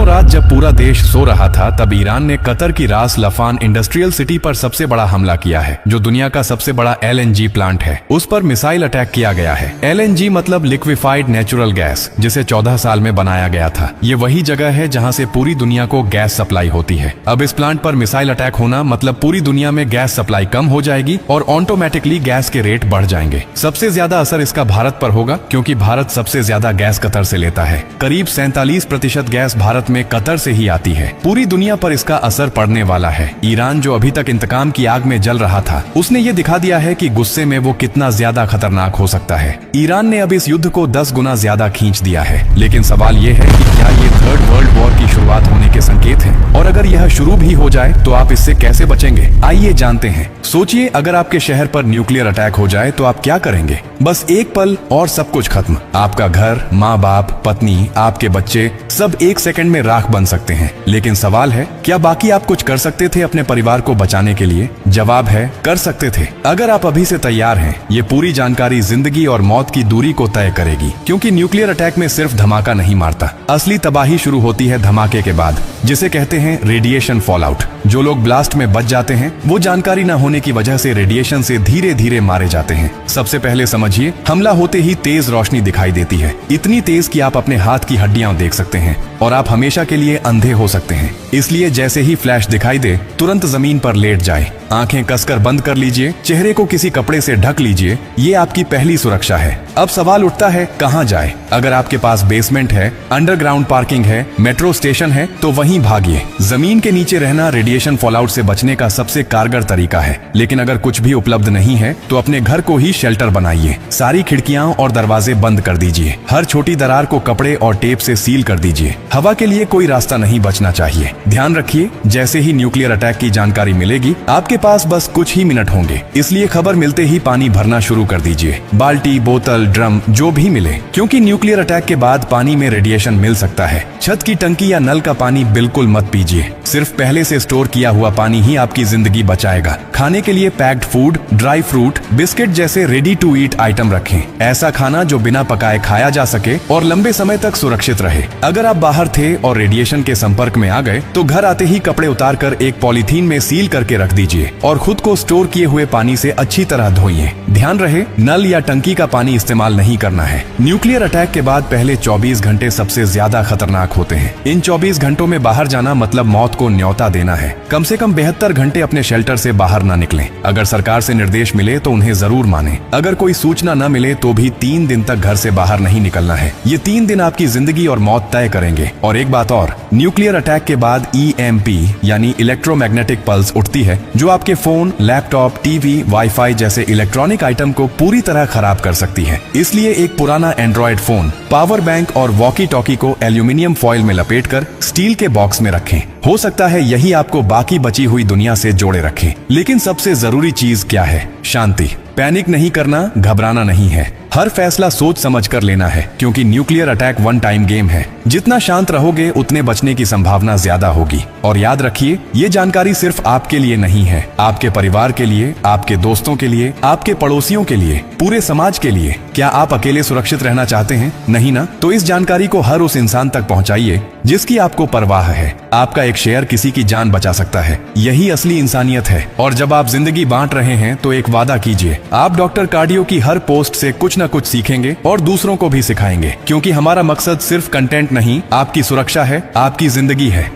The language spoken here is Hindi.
रात जब पूरा देश सो रहा था तब ईरान ने कतर की रास लफान इंडस्ट्रियल सिटी पर सबसे बड़ा हमला किया है, जो दुनिया का सबसे बड़ा LNG प्लांट है। उस पर मिसाइल अटैक किया गया है। LNG मतलब लिक्विफाइड नेचुरल गैस, जिसे 14 साल में बनाया गया था। ये वही जगह है जहां से पूरी दुनिया को गैस सप्लाई होती है। अब इस प्लांट पर मिसाइल अटैक होना मतलब पूरी दुनिया में गैस सप्लाई कम हो जाएगी और ऑटोमेटिकली गैस के रेट बढ़ जाएंगे। सबसे ज्यादा असर इसका भारत पर होगा, क्योंकि भारत सबसे ज्यादा गैस कतर से लेता है। करीब 47% गैस भारत में कतर से ही आती है। पूरी दुनिया पर इसका असर पड़ने वाला है। ईरान जो अभी तक इंतकाम की आग में जल रहा था, उसने ये दिखा दिया है कि गुस्से में वो कितना ज्यादा खतरनाक हो सकता है। ईरान ने अब इस युद्ध को 10 गुना ज्यादा खींच दिया है। लेकिन सवाल ये है कि क्या ये थर्ड वर्ल्ड वॉर की शुरुआत होने के संकेत हैं? और अगर यह शुरू भी हो जाए तो आप इससे कैसे बचेंगे? आइए जानते हैं। सोचिए, अगर आपके शहर पर न्यूक्लियर अटैक हो जाए तो आप क्या करेंगे? बस एक पल और सब कुछ खत्म। आपका घर, माँ बाप, पत्नी, आपके बच्चे सब एक सेकंड में राख बन सकते हैं। लेकिन सवाल है, क्या बाकी आप कुछ कर सकते थे अपने परिवार को बचाने के लिए? जवाब है, कर सकते थे। अगर आप अभी से तैयार हैं, ये पूरी जानकारी जिंदगी और मौत की दूरी को तय करेगी। क्योंकि न्यूक्लियर अटैक में सिर्फ धमाका नहीं मारता, असली तबाही शुरू होती है धमाके के बाद, जिसे कहते हैं रेडिएशन फॉलआउट। जो लोग ब्लास्ट में बच जाते हैं, वो जानकारी न होने की वजह से रेडिएशन से धीरे धीरे मारे जाते हैं। सबसे पहले समझिए, हमला होते ही तेज रोशनी दिखाई देती है, इतनी तेज कि आप अपने हाथ की हड्डियां देख सकते हैं और आप हमेशा के लिए अंधे हो सकते हैं। इसलिए जैसे ही फ्लैश दिखाई दे, तुरंत जमीन पर लेट जाए, आंखें कसकर बंद कर लीजिए, चेहरे को किसी कपड़े से ढक लीजिए। ये आपकी पहली सुरक्षा है। अब सवाल उठता है, कहां जाए? अगर आपके पास बेसमेंट है, अंडरग्राउंड पार्किंग है, मेट्रो स्टेशन है, तो वहीं भागिए। जमीन के नीचे रहना रेडिएशन फॉलआउट से बचने का सबसे कारगर तरीका है। लेकिन अगर कुछ भी उपलब्ध नहीं है तो अपने घर को ही शेल्टर बनाइए। सारी खिड़कियां और दरवाजे बंद कर दीजिए। हर छोटी दरार को कपड़े और टेप से सील कर दीजिए। हवा के लिए कोई रास्ता नहीं बचना चाहिए। ध्यान रखिए, जैसे ही न्यूक्लियर अटैक की जानकारी मिलेगी, आपके पास बस कुछ ही मिनट होंगे। इसलिए खबर मिलते ही पानी भरना शुरू कर दीजिए। बाल्टी, बोतल, ड्रम, जो भी मिले, क्योंकि न्यूक्लियर अटैक के बाद पानी में रेडिएशन मिल सकता है। छत की टंकी या नल का पानी बिल्कुल मत पीजिए। सिर्फ पहले से स्टोर किया हुआ पानी ही आपकी जिंदगी बचाएगा। खाने के लिए packed food, dry fruit, biscuit जैसे रेडी टू ईट आइटम रखें। ऐसा खाना जो बिना पकाए खाया जा सके और लंबे समय तक सुरक्षित रहे। अगर आप बाहर थे और रेडिएशन के संपर्क में आ गए तो घर आते ही कपड़े उतारकर एक पॉलीथीन में सील करके रख दीजिए और खुद को स्टोर किए हुए पानी से अच्छी तरह धोइए। ध्यान रहे, नल या टंकी का पानी इस्तेमाल नहीं करना है। न्यूक्लियर अटैक के बाद पहले 24 घंटे सबसे ज्यादा खतरनाक होते हैं। इन 24 घंटों में बाहर जाना मतलब मौत को न्योता देना है। कम से कम 72 घंटे अपने शेल्टर से बाहर ना निकलें। अगर सरकार से निर्देश मिले तो उन्हें जरूर माने। अगर कोई सूचना न मिले तो भी 3 दिन तक घर से बाहर नहीं निकलना है। ये 3 दिन आपकी जिंदगी और मौत तय करेंगे। और एक बात और, न्यूक्लियर अटैक के बाद EMP यानी इलेक्ट्रोमैग्नेटिक पल्स उठती है, जो आपके फोन, लैपटॉप, टीवी, वाईफाई जैसे इलेक्ट्रॉनिक आइटम को पूरी तरह खराब कर सकती है। इसलिए एक पुराना एंड्रॉइड फोन, पावर बैंक और वॉकी टॉकी को एल्यूमिनियम फॉइल में लपेटकर स्टील के बॉक्स में रखें। हो सकता है यही आपको बाकी बची हुई दुनिया से जोड़े रखे। लेकिन सबसे जरूरी चीज क्या है? शांति। पैनिक नहीं करना, घबराना नहीं है। हर फैसला सोच समझ कर लेना है, क्योंकि nuclear attack one time game है। जितना शांत रहोगे उतने बचने की संभावना ज्यादा होगी। और याद रखिए, ये जानकारी सिर्फ आपके लिए नहीं है, आपके परिवार के लिए, आपके दोस्तों के लिए, आपके पड़ोसियों के लिए, पूरे समाज के लिए। क्या आप अकेले सुरक्षित रहना चाहते हैं? नहीं ना? तो इस जानकारी को हर उस इंसान तक पहुंचाइए जिसकी आपको परवाह है। आपका एक शेयर किसी की जान बचा सकता है। यही असली इंसानियत है। और जब आप जिंदगी बांट रहे हैं तो एक वादा कीजिए, आप डॉक्टर कार्डियो की हर पोस्ट से कुछ न कुछ सीखेंगे और दूसरों को भी सिखाएंगे। क्योंकि हमारा मकसद सिर्फ कंटेंट नहीं, आपकी सुरक्षा है, आपकी जिंदगी है।